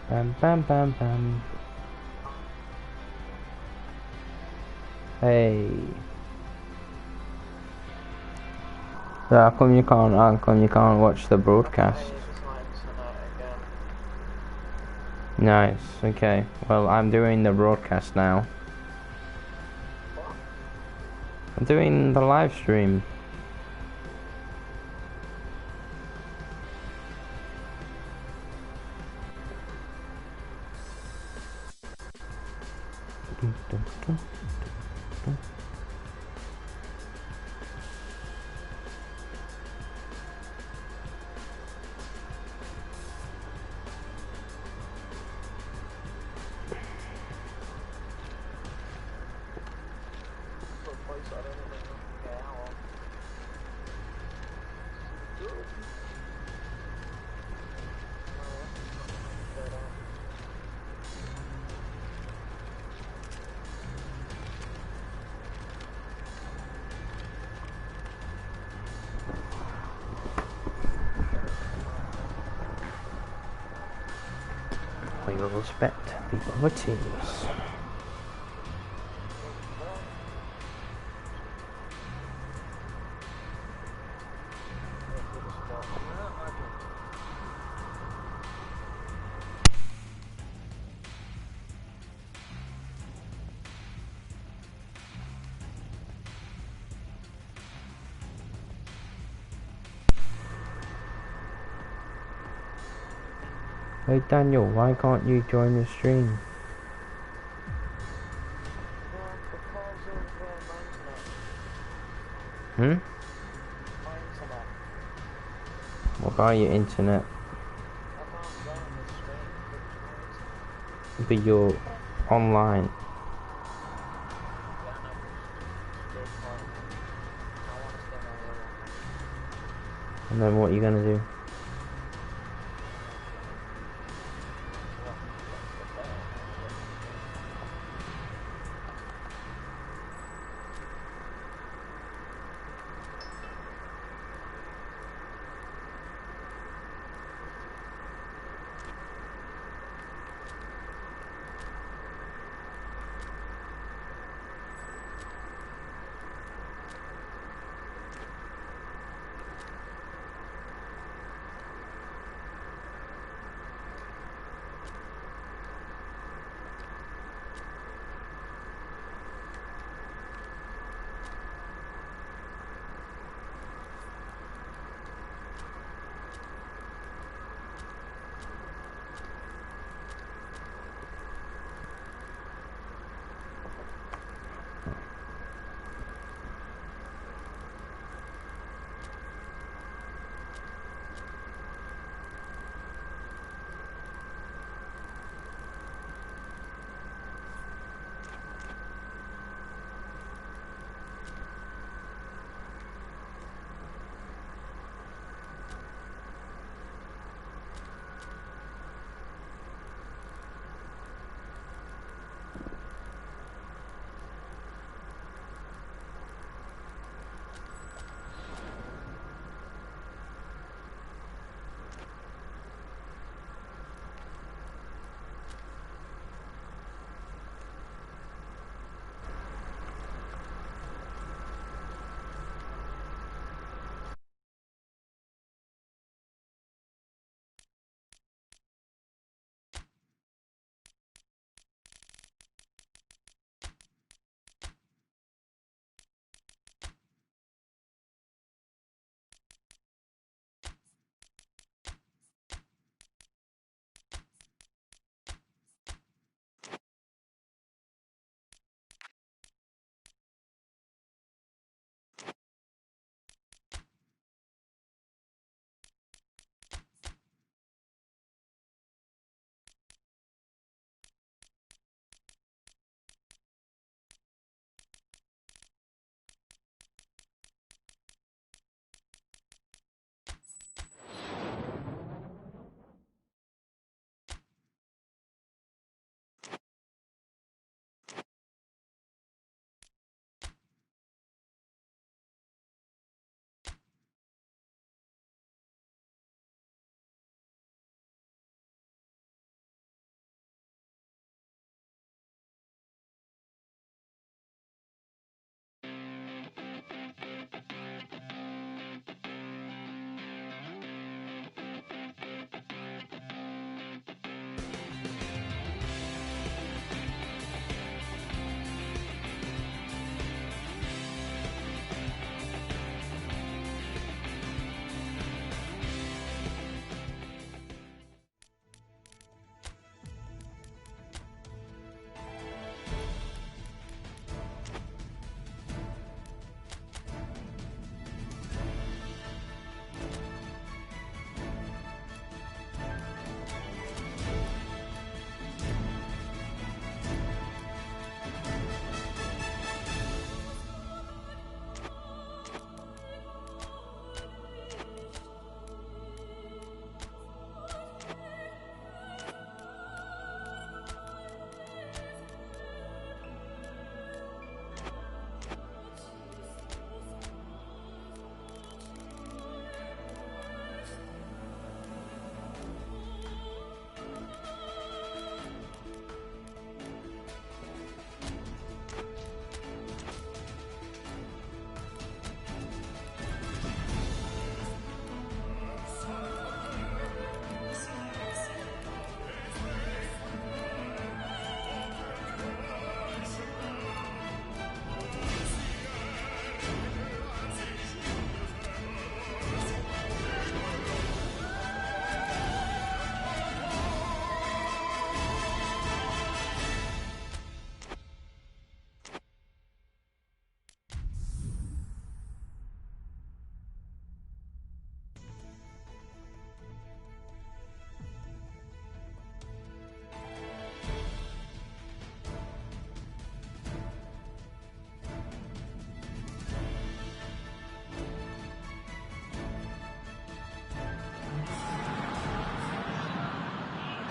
Bam bam bam bam. Hey. So how come you can't watch the broadcast? Nice, okay. Well, I'm doing the broadcast now. I'm doing the live stream. We will respect the other teams. Hey Daniel, why can't you join the stream? Hmm? What about your internet? But you're online. And then what are you gonna do?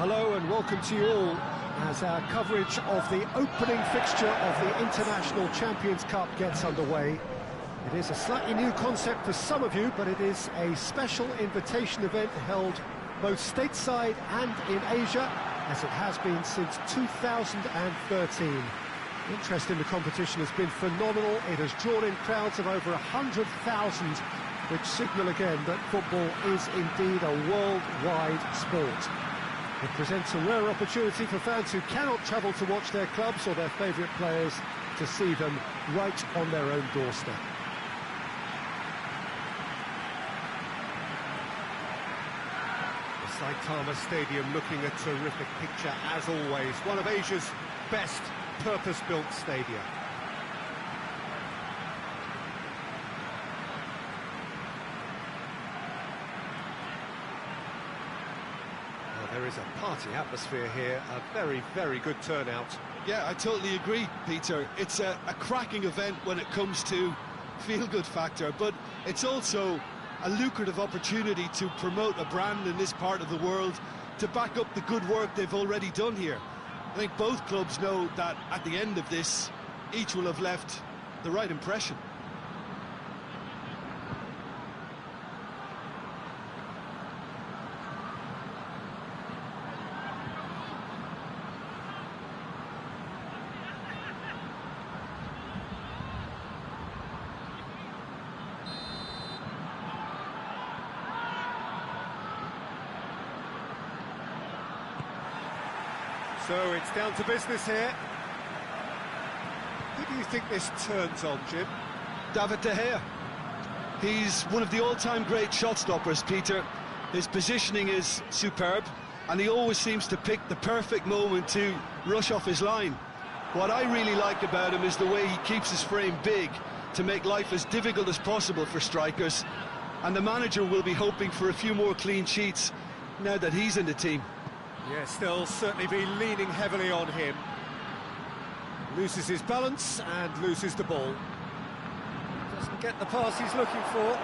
Hello and welcome to you all as our coverage of the opening fixture of the International Champions Cup gets underway. It is a slightly new concept for some of you, but it is a special invitation event held both stateside and in Asia, as it has been since 2013. Interest in the competition has been phenomenal. It has drawn in crowds of over 100,000, which signal again that football is indeed a worldwide sport. It presents a rare opportunity for fans who cannot travel to watch their clubs or their favourite players to see them right on their own doorstep. The Saitama Stadium looking a terrific picture as always. One of Asia's best purpose-built stadia. There is a party atmosphere here, a very, very good turnout. Yeah, I totally agree, Peter. It's a cracking event when it comes to feel-good factor, but it's also a lucrative opportunity to promote a brand in this part of the world, to back up the good work they've already done here. I think both clubs know that at the end of this, each will have left the right impression. So it's down to business here. Who do you think this turns on, Jim? David De Gea. He's one of the all-time great shot stoppers, Peter. His positioning is superb, and he always seems to pick the perfect moment to rush off his line. What I really like about him is the way he keeps his frame big to make life as difficult as possible for strikers. And the manager will be hoping for a few more clean sheets now that he's in the team. Yes, they'll certainly be leaning heavily on him. Loses his balance and loses the ball. Doesn't get the pass he's looking for.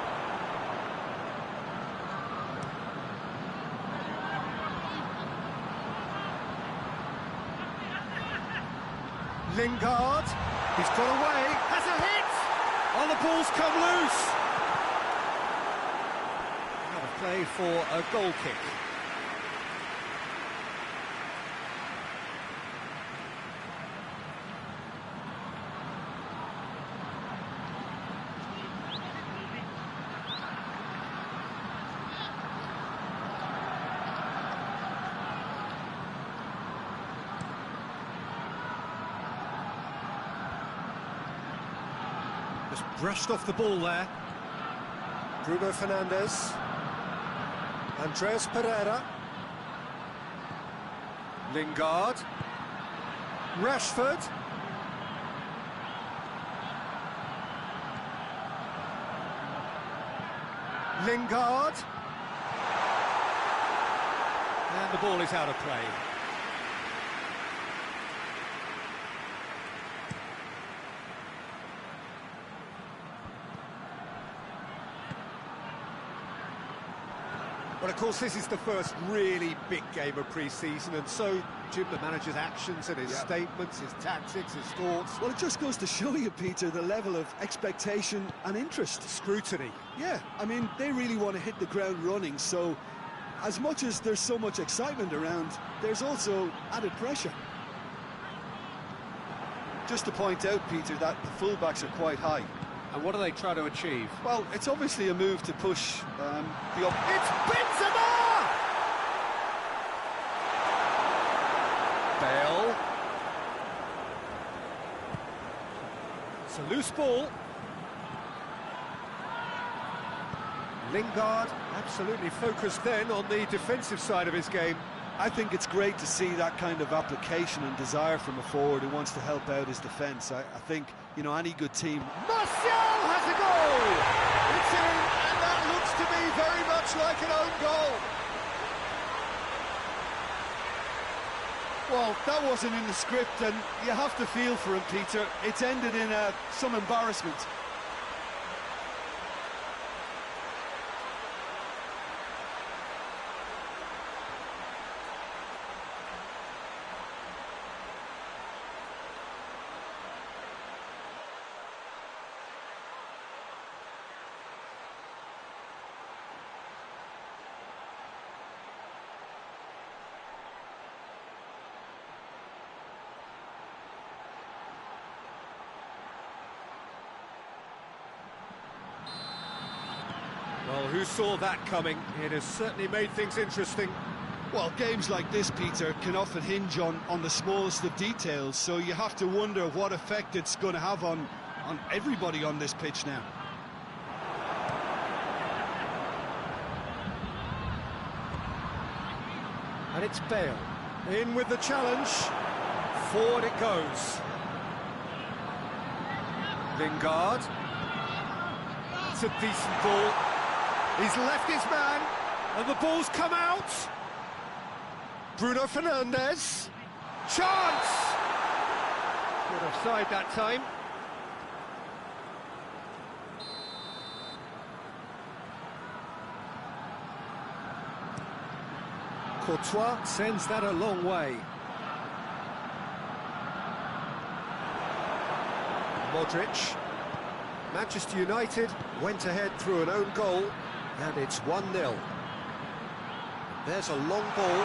Lingard, he's got away, has a hit! Oh, the ball's come loose! Out of play for a goal kick. Just brushed off the ball there. Bruno Fernandes. Andreas Pereira. Lingard. Rashford. Lingard. And the ball is out of play. Well, of course, this is the first really big game of pre-season, and so, Jim, the manager's actions and his statements, his tactics, his thoughts... Well, it just goes to show you, Peter, the level of expectation and interest. Scrutiny. Yeah, I mean, they really want to hit the ground running, so as much as there's so much excitement around, there's also added pressure. Just to point out, Peter, that the fullbacks are quite high. And what do they try to achieve? Well, it's obviously a move to push the up. It's Benzema! Bale. It's a loose ball. Lingard absolutely focused then on the defensive side of his game. I think it's great to see that kind of application and desire from a forward who wants to help out his defence. I think, you know, any good team... Martial has a goal! It's in, and that looks to be very much like an own goal. Well, that wasn't in the script, and you have to feel for him, Peter. It's ended in some embarrassment. Well, who saw that coming? It has certainly made things interesting. Well, games like this, Peter, can often hinge on the smallest of details, so you have to wonder what effect it's going to have on everybody on this pitch now. And it's Bale. In with the challenge. Forward it goes. Lingard. It's a decent ball. He's left his man, and the ball's come out. Bruno Fernandes. Chance! Good offside that time. Courtois sends that a long way. Modric. Manchester United went ahead through an own goal, and it's 1-0. There's a long ball.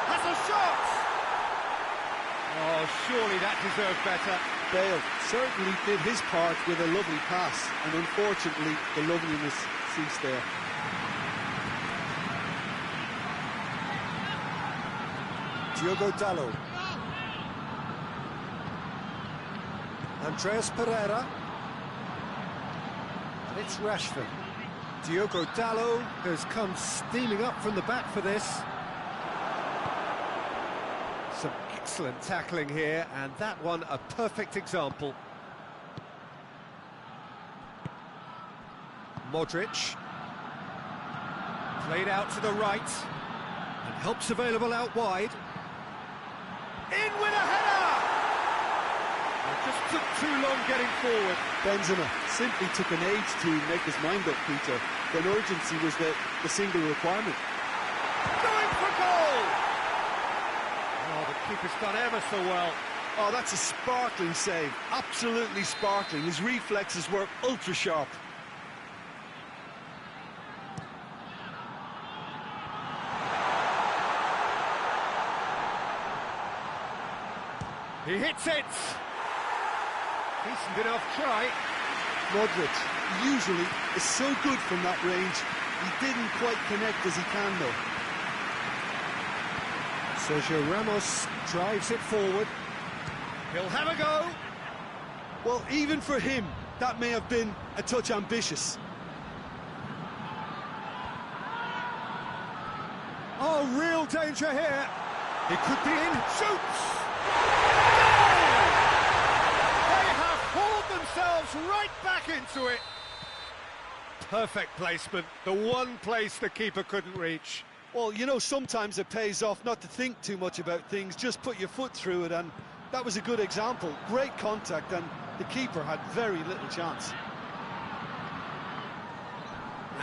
Has a shot! Oh, surely that deserved better. Bale certainly did his part with a lovely pass, and unfortunately the loveliness ceased there. Diogo Dalot. Andreas Pereira. And it's Rashford. Diogo Dalot has come steaming up from the back for this. Some excellent tackling here, and that one a perfect example. Modric. Played out to the right. And help's available out wide. In with a header! It just took too long getting forward. Benzema simply took an age to make his mind up, Peter. When urgency was the single requirement. Going for goal! Oh, the keeper's done ever so well. Oh, that's a sparkling save. Absolutely sparkling. His reflexes were ultra sharp. He hits it! Decent enough try. Modric usually is so good from that range. He didn't quite connect as he can, though. Sergio Ramos drives it forward. He'll have a go. Well, even for him, that may have been a touch ambitious. Oh, real danger here. It could be in. Shoots! They have hauled themselves right back into it. Perfect placement, the one place the keeper couldn't reach. Well, you know, sometimes it pays off not to think too much about things, just put your foot through it, and that was a good example. Great contact, and the keeper had very little chance.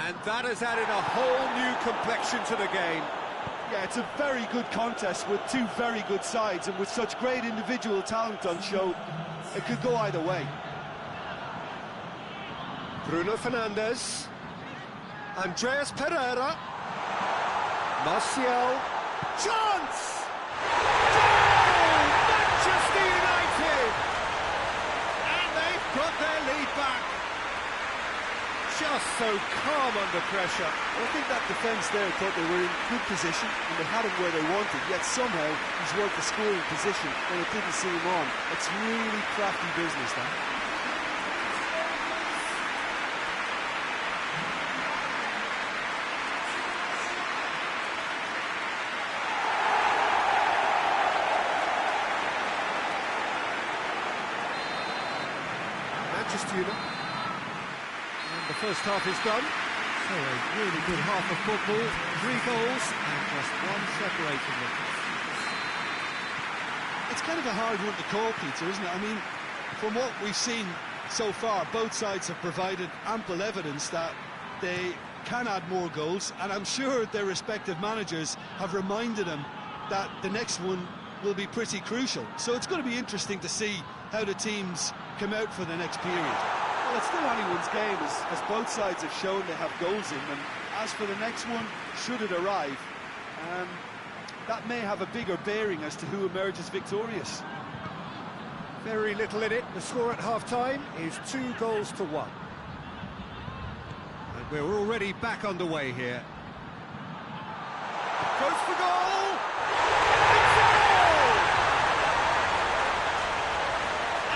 And that has added a whole new complexion to the game. Yeah, it's a very good contest with two very good sides, and with such great individual talent on show, it could go either way. Bruno Fernandes. Andreas Pereira. Martial. Chance! Goal! Manchester United! And they've got their lead back. Just so calm under pressure. I think that defence there thought they were in good position and they had him where they wanted, yet somehow he's worked the scoring position when it didn't see him on. It's really crafty business, that. Manchester United. The first half is done. So a really good half of football, 3 goals and just one separating them. It's kind of a hard one to call, Peter, isn't it? I mean, from what we've seen so far, both sides have provided ample evidence that they can add more goals, and I'm sure their respective managers have reminded them that the next one will be pretty crucial. So it's going to be interesting to see how the teams come out for the next period. Well, it's still anyone's game, as both sides have shown they have goals in them. As for the next one, should it arrive, that may have a bigger bearing as to who emerges victorious. Very little in it. The score at half-time is 2 goals to 1. We're already back underway here. Goes for goal! It's a goal!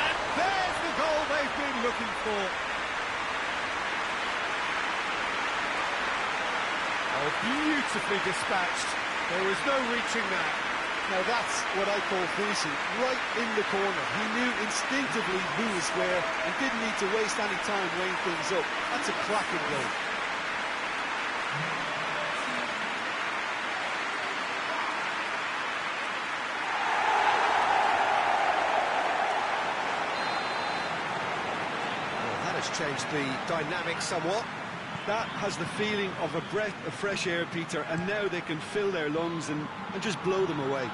And there's the goal they've been looking for. Oh, beautifully dispatched. There was no reaching that. Now that's what I call finishing, right in the corner. He knew instinctively who was where and didn't need to waste any time weighing things up. That's a cracking goal. Well, that has changed the dynamic somewhat. That has the feeling of a breath of fresh air, Peter, and now they can fill their lungs and just blow them away.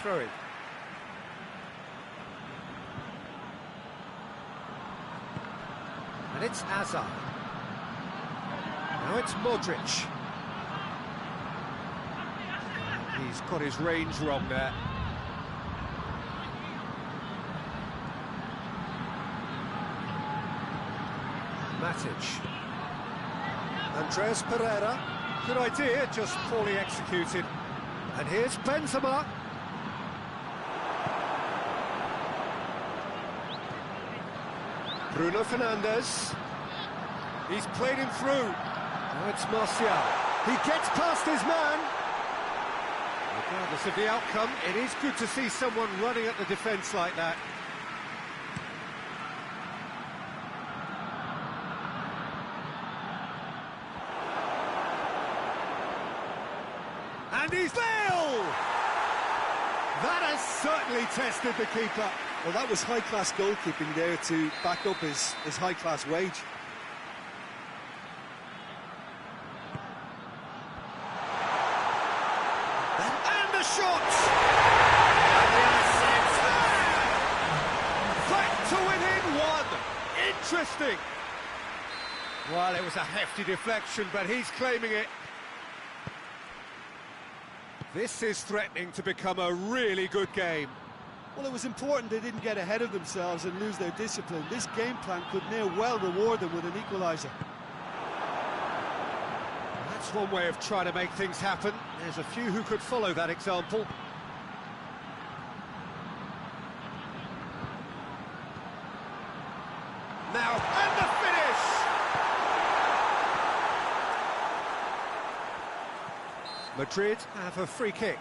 Throw it. And it's Hazard. Now it's Modric. He's got his range wrong there. Matic. Andreas Pereira. Good idea, just poorly executed. And here's Benzema. Bruno Fernandes. He's played him through. Now it's Martial. He gets past his man. Regardless of the outcome, it is good to see someone running at the defence like that. And he's Bale! That has certainly tested the keeper. Well, that was high-class goalkeeping there to back up his high-class wage. And the shot! And the assist there! Threat to within one! Interesting! Well, it was a hefty deflection, but he's claiming it. This is threatening to become a really good game. Well, it was important they didn't get ahead of themselves and lose their discipline. This game plan could now well reward them with an equaliser. That's one way of trying to make things happen. There's a few who could follow that example. Now, and the finish! Madrid have a free kick.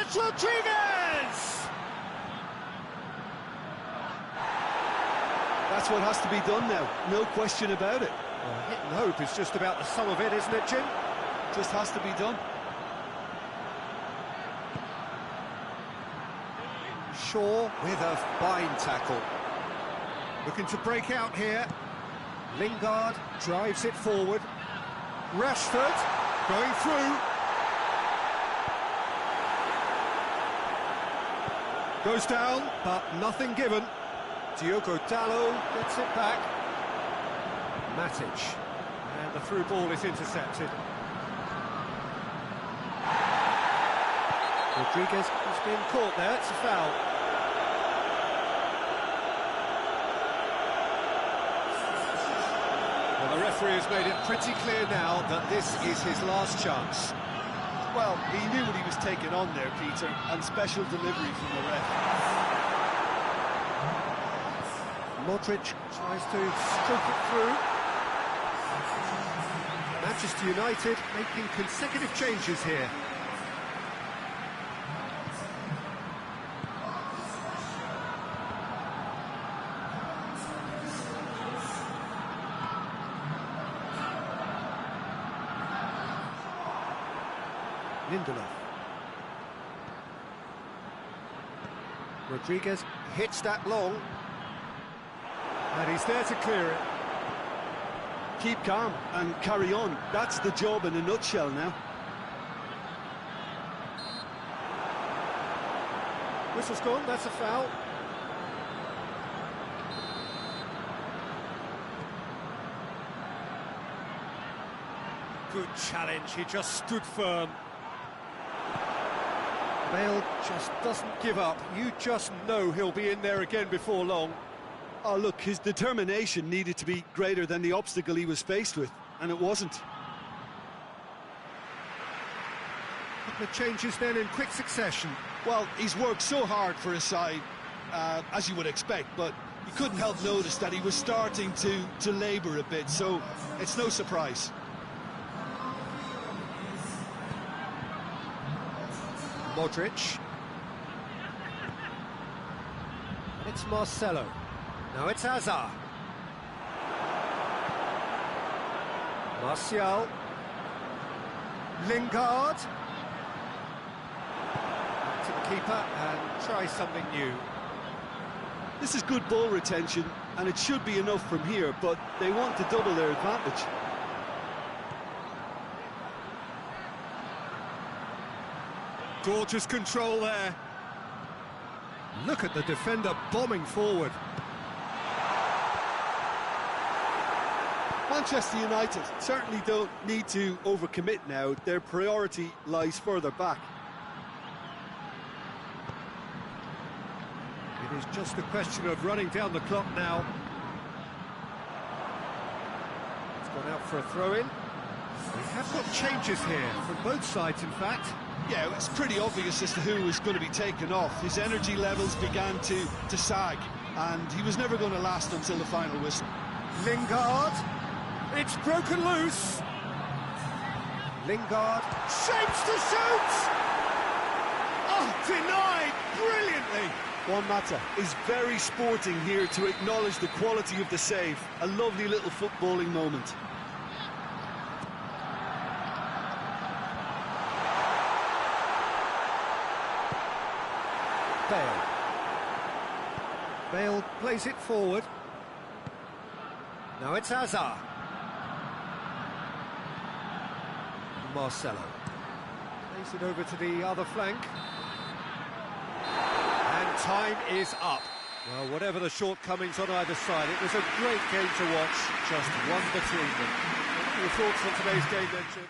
James Rodriguez! That's what has to be done now, no question about it. Well, hit and hope is just about the sum of it, isn't it, Jim? Just has to be done. Shaw with a fine tackle. Looking to break out here. Lingard drives it forward. Rashford going through. Goes down, but nothing given. Diogo Dalot gets it back. Matic. And the through ball is intercepted. Rodriguez has been caught there, it's a foul. Well, the referee has made it pretty clear now that this is his last chance. Well, he knew what he was taking on there, Peter, and special delivery from the ref. Modric tries to stroke it through. Manchester United making consecutive changes here. Lindelof. Rodriguez hits that long. And he's there to clear it. Keep calm and carry on. That's the job in a nutshell now. Whistle's gone, that's a foul. Good challenge, he just stood firm. Bale just doesn't give up. You just know he'll be in there again before long. Oh, look, his determination needed to be greater than the obstacle he was faced with, and it wasn't. Couple of changes then in quick succession. Well, he's worked so hard for his side, as you would expect, but you couldn't help notice that he was starting to labour a bit, so it's no surprise. Modric. It's Marcelo. Now it's Hazard. Martial. Lingard. Back to the keeper and try something new. This is good ball retention, and it should be enough from here, but they want to double their advantage. Gorgeous control there. Look at the defender bombing forward. Manchester United certainly don't need to overcommit now. Their priority lies further back. It is just a question of running down the clock now. It's gone out for a throw-in. We have got changes here from both sides, in fact. Yeah, it's pretty obvious as to who was going to be taken off. His energy levels began to sag, and he was never going to last until the final whistle. Lingard. It's broken loose. Lingard shapes to shoot. Oh, denied brilliantly. Juan Mata is very sporting here to acknowledge the quality of the save. A lovely little footballing moment. Bale. Bale plays it forward. Now it's Hazard. Marcelo. Plays it over to the other flank. And time is up. Well, whatever the shortcomings on either side, it was a great game to watch. Just one between them. What are your thoughts on today's game then, Jim?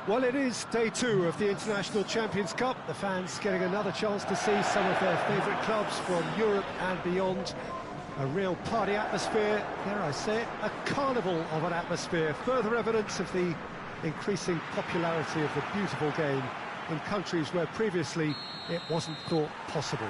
Well, it is day 2 of the International Champions Cup. The fans getting another chance to see some of their favourite clubs from Europe and beyond. A real party atmosphere, dare I say it, a carnival of an atmosphere. Further evidence of the increasing popularity of the beautiful game in countries where previously it wasn't thought possible.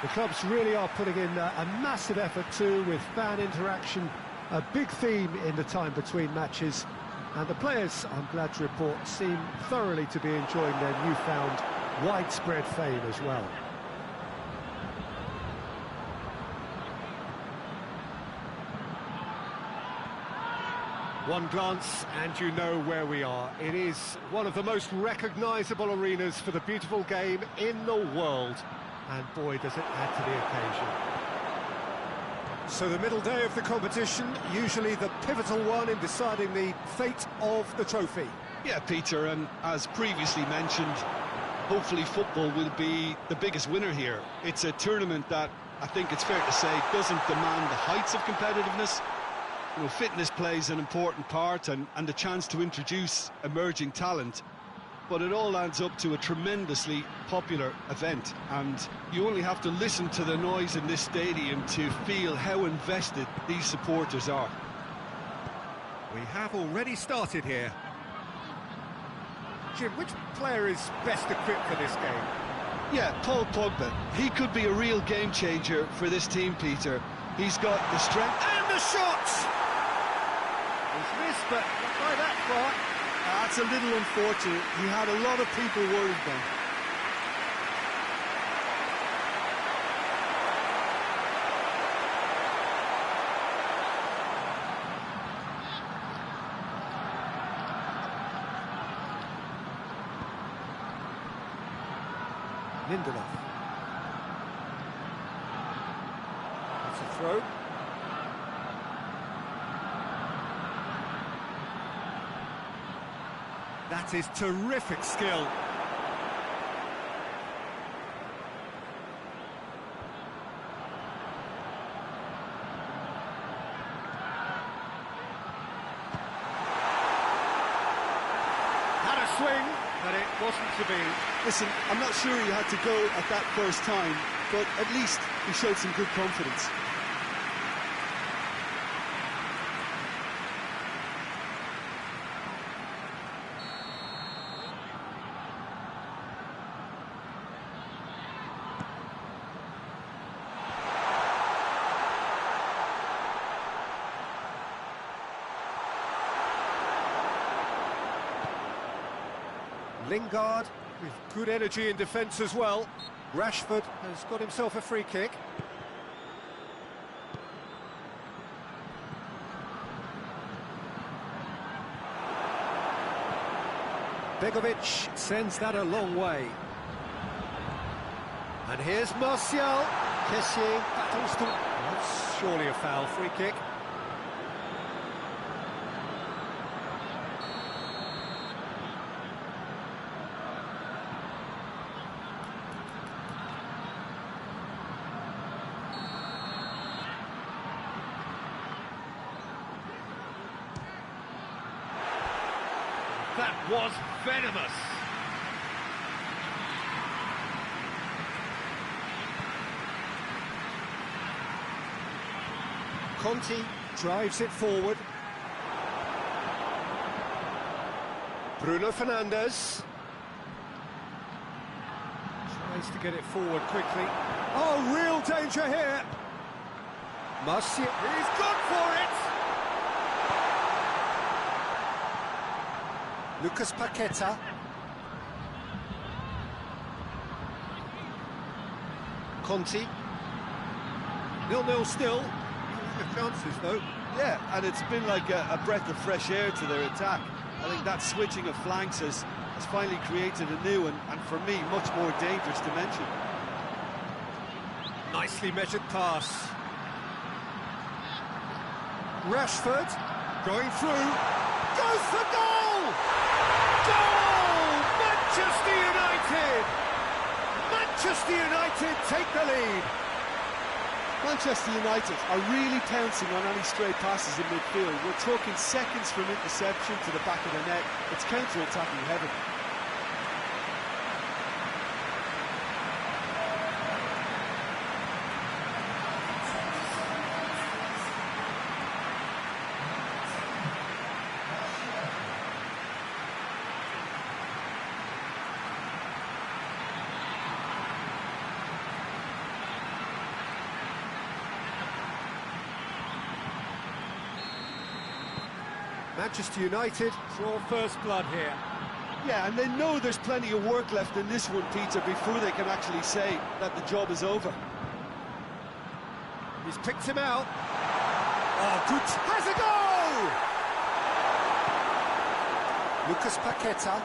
The clubs really are putting in a massive effort too, with fan interaction, a big theme in the time between matches. And the players, I'm glad to report, seem thoroughly to be enjoying their newfound widespread fame as well. One glance and you know where we are. It is one of the most recognisable arenas for the beautiful game in the world. And boy, does it add to the occasion. So the middle day of the competition, usually the pivotal one in deciding the fate of the trophy. Yeah, Peter, and as previously mentioned, hopefully football will be the biggest winner here. It's a tournament that, I think it's fair to say, doesn't demand the heights of competitiveness. You know, fitness plays an important part and the chance to introduce emerging talent. But it all adds up to a tremendously popular event, and you only have to listen to the noise in this stadium to feel how invested these supporters are. We have already started here. Jim, which player is best equipped for this game? Yeah, Paul Pogba. He could be a real game changer for this team, Peter. He's got the strength... And the shot! It's missed, but not by that far. That's a little unfortunate. He had a lot of people worried then. Lindelof. That's a throw. That is terrific skill. Had a swing, but it wasn't to be. Listen, I'm not sure he had to go at that first time, but at least he showed some good confidence. Lingard with good energy in defence as well. Rashford has got himself a free kick. Begovic sends that a long way. And here's Martial. Kessié battles to... That's surely a foul. Free kick. That was venomous. Conti drives it forward. Bruno Fernandes tries to get it forward quickly. Oh, real danger here. Martial, he's gone for it. Lucas Paqueta. Conti. 0-0 still. The chances though. Yeah, and it's been like a breath of fresh air to their attack. I think that switching of flanks has finally created a new and for me, much more dangerous dimension. Nicely measured pass. Rashford going through. Goes for goal! Goal! Manchester United! Manchester United take the lead. Manchester United are really pouncing on any stray passes in midfield. We're talking seconds from interception to the back of the net. It's counter-attacking heaven. Manchester United draw first blood here. Yeah, and they know there's plenty of work left in this one, Peter, before they can actually say that the job is over. He's picked him out. Oh, good. Has a goal! Lucas Paqueta.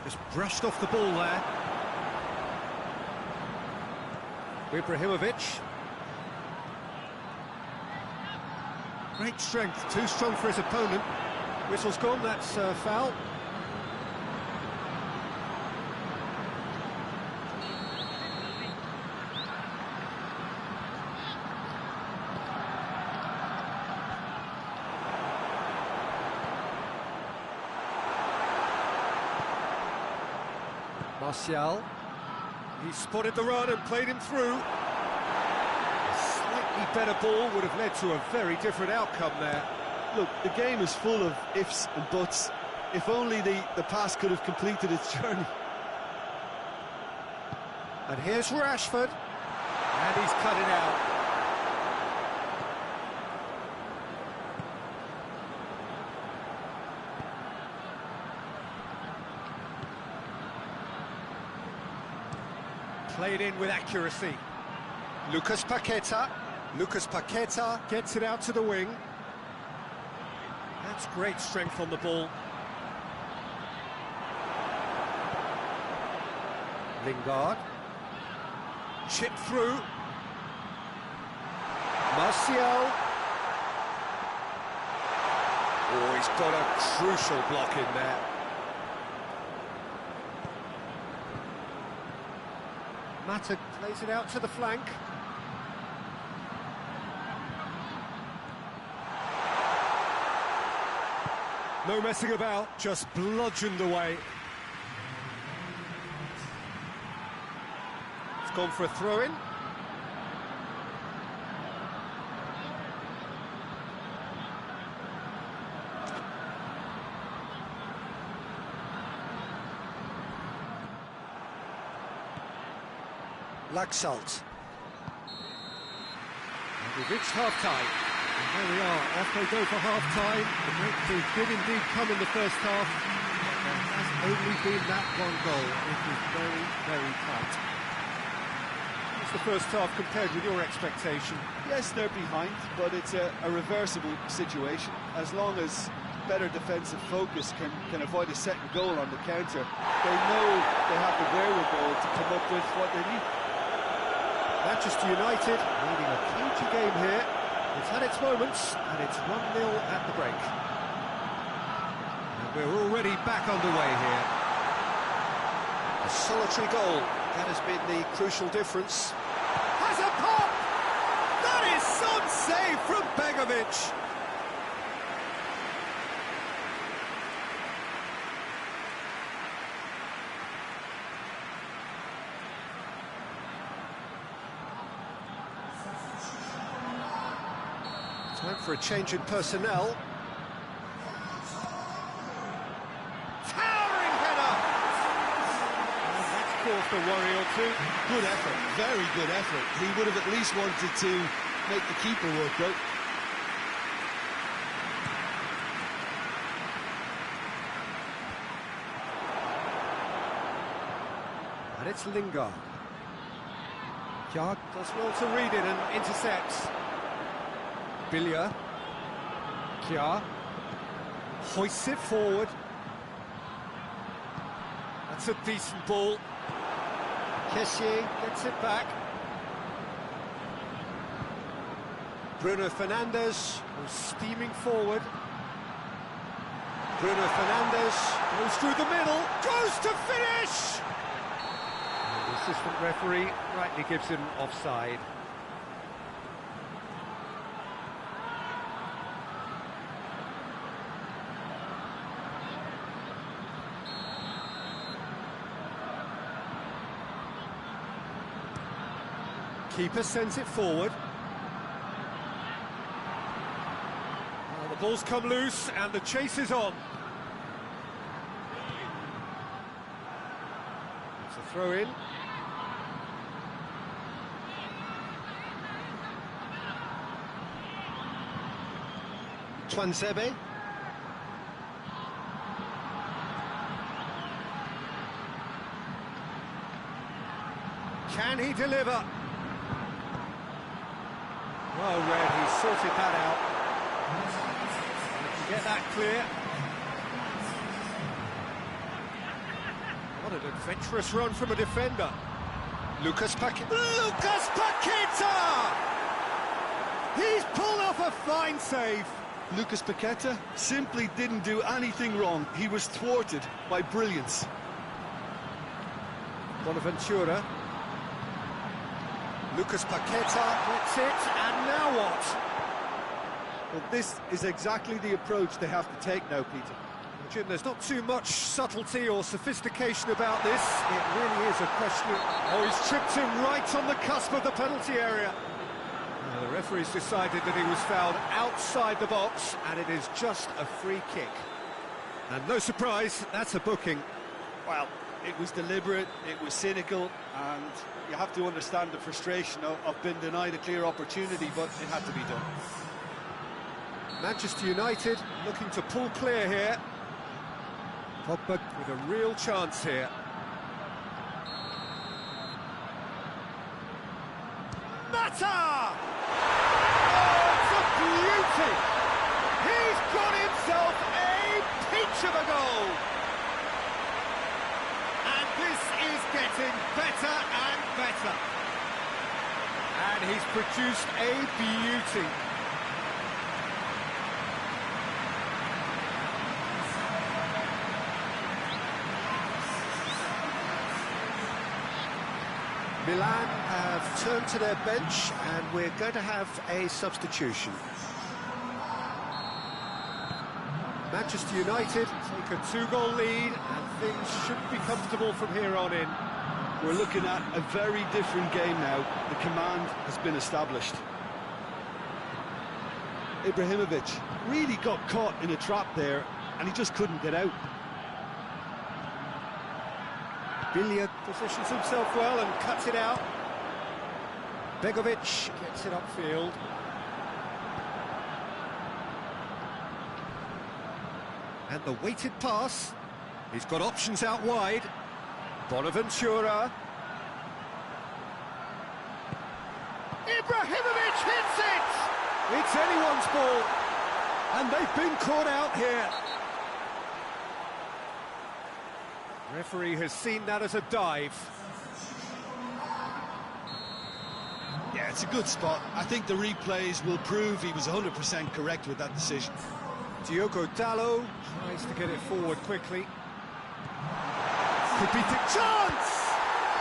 Just brushed off the ball there. Ibrahimovic. Great strength, too strong for his opponent. Whistle's gone, that's foul. Martial. He spotted the run and played him through. Better ball would have led to a very different outcome there. Look, the game is full of ifs and buts. If only the pass could have completed its journey. And here's Rashford. And he's cut it out. Played in with accuracy. Lucas Paqueta. Lucas Paqueta gets it out to the wing. That's great strength on the ball. Lingard. Chip through. Martial. Oh, he's got a crucial block in there. Mata plays it out to the flank. No messing about, just bludgeoned away. It's gone for a throw-in. Laxalt. We've reached half-time. And there we are, off they go for half-time. The breakthrough did indeed come in the first half. There has only been that one goal. It was very, very tight. What's the first half compared with your expectation? Yes, they're behind, but it's a reversible situation. As long as better defensive focus can avoid a second goal on the counter, they know they have the wherewithal to come up with what they need. Manchester United leading a cagey game here. It's had its moments, and it's 1-0 at the break. And we're already back underway here. A solitary goal, that has been the crucial difference. Has a pop! That is some save from Begovic! Time for a change in personnel. Towering header! And that's caused a worry or two. Good effort, very good effort. He would have at least wanted to make the keeper work out. And it's Lingard. Kjaer does well to read it and intercepts. Billia. Kjaer. Hoists it forward. That's a decent ball. Kessié gets it back. Bruno Fernandes goes steaming forward. Bruno Fernandes goes through the middle, goes to finish! And assistant referee rightly gives him offside. Keeper sends it forward. Well, the ball's come loose and the chase is on. It's a throw in. Tuanzebe. Can he deliver? Well read, he sorted that out. He can get that clear. What an adventurous run from a defender. Lucas Paqueta! Lucas Paqueta! He's pulled off a fine save. Lucas Paqueta simply didn't do anything wrong. He was thwarted by brilliance. Bonaventura. Lucas Paqueta gets it, and now what? Well, this is exactly the approach they have to take now, Peter. Jim, there's not too much subtlety or sophistication about this. It really is a question of... Oh, he's tripped him right on the cusp of the penalty area. The referee's decided that he was fouled outside the box, and it is just a free kick. And no surprise, that's a booking. Well, it was deliberate, it was cynical, and you have to understand the frustration of being denied a clear opportunity, but it had to be done. Manchester United looking to pull clear here. Pogba with a real chance here. Mata! Oh, it's a beauty! He's got himself a peach of a goal! And this is getting better and better. And he's produced a beauty. Milan have turned to their bench, and we're going to have a substitution. Manchester United take a two-goal lead, and things should be comfortable from here on in. We're looking at a very different game now. The command has been established. Ibrahimovic really got caught in a trap there, and he just couldn't get out. Billiard positions himself well and cuts it out. Begovic gets it upfield. And the weighted pass. He's got options out wide. Bonaventura. Ibrahimovic hits it! It's anyone's ball. And they've been caught out here. Referee has seen that as a dive. Yeah, it's a good spot. I think the replays will prove he was 100% correct with that decision. Diogo Dalot tries to get it forward quickly. Could be the chance!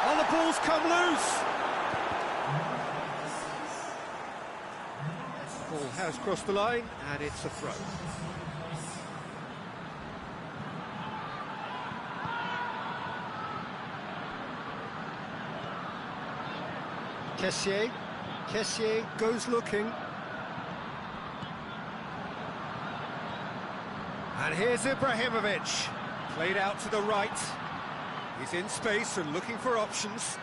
Oh, the ball's come loose! Ball has crossed the line, and it's a throw. Kessié goes looking. And here's Ibrahimovic. Played out to the right. He's in space and looking for options.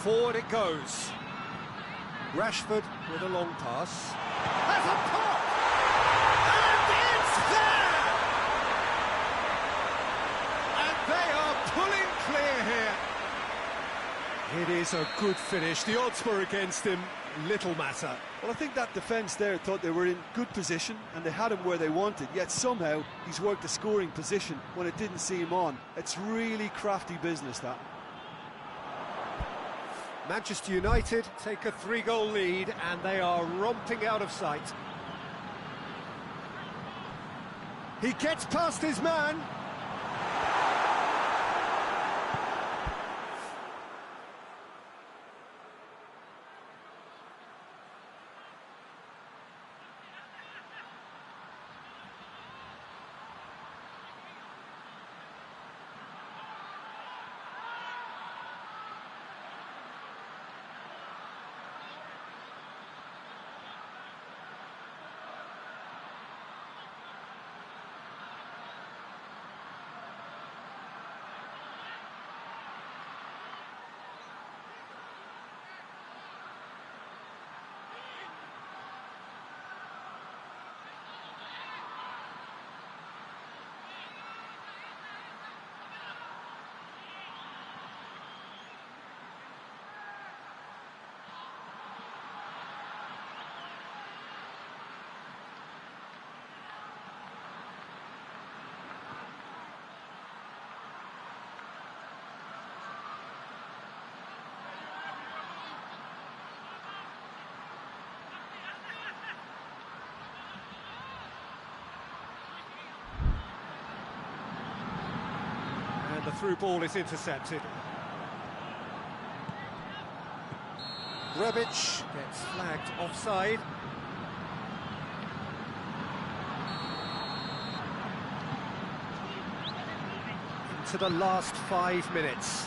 Forward it goes. Rashford with a long pass. Has a pop! And it's there! They are pulling clear here. It is a good finish. The odds were against him. Little matter. Well, I think that defence there thought they were in good position and they had him where they wanted, yet somehow he's worked a scoring position when it didn't see him on. It's really crafty business, that. Manchester United take a 3-goal lead, and they are romping out of sight. He gets past his man. The through ball is intercepted. Rebic gets flagged offside. Into the last 5 minutes.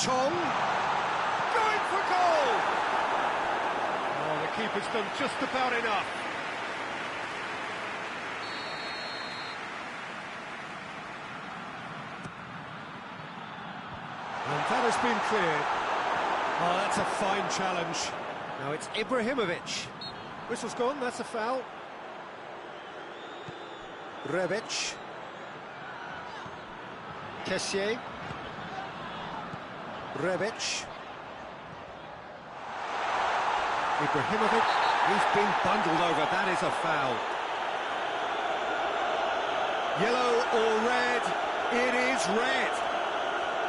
Chong going for goal! Oh, the keeper's done just about enough. And that has been cleared. Oh, that's a fine challenge. Now it's Ibrahimovic. Whistle's gone, that's a foul. Rebic. Kessié. Rebic. Ibrahimovic. He's been bundled over, that is a foul. Yellow or red? It is red.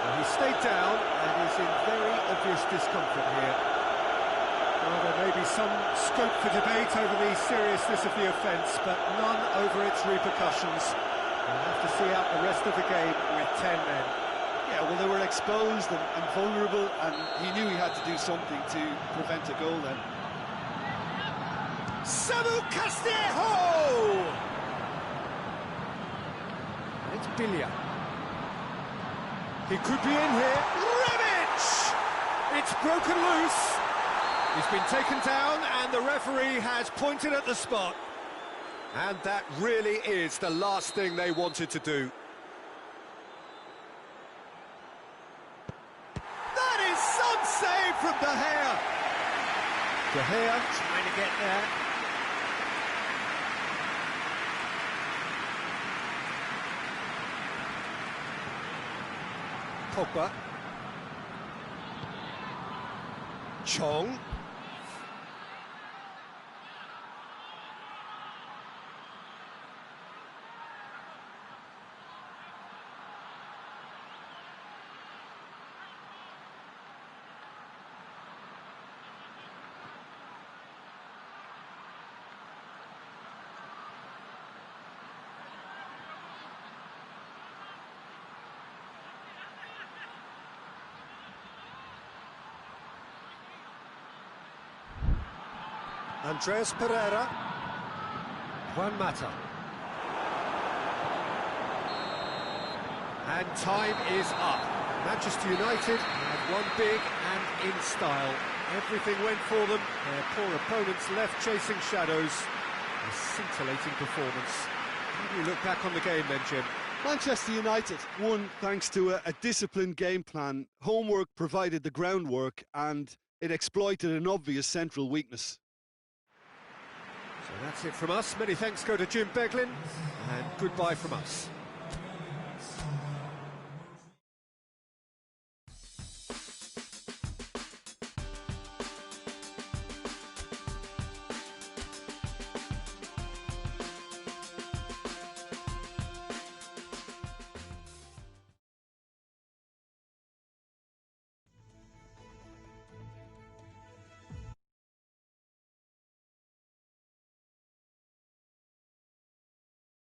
He stayed down and is in very obvious discomfort here. Well, there may be some scope for debate over the seriousness of the offence, but none over its repercussions. We'll have to see out the rest of the game with 10 men. Yeah, well, they were exposed and vulnerable, and he knew he had to do something to prevent a goal then. Samu Castillejo! And it's Biglia. He could be in here. Rebic! It's broken loose. He's been taken down and the referee has pointed at the spot. And that really is the last thing they wanted to do. That is some save from De Gea. De Gea trying to get there. Pogba. Chong. Andreas Pereira. Juan Mata. And time is up. Manchester United had won big and in style. Everything went for them. Their poor opponents left chasing shadows. A scintillating performance. How do you look back on the game then, Jim? Manchester United won thanks to a disciplined game plan. Homework provided the groundwork and it exploited an obvious central weakness. So that's it from us. Many thanks go to Jim Beglin, and goodbye from us.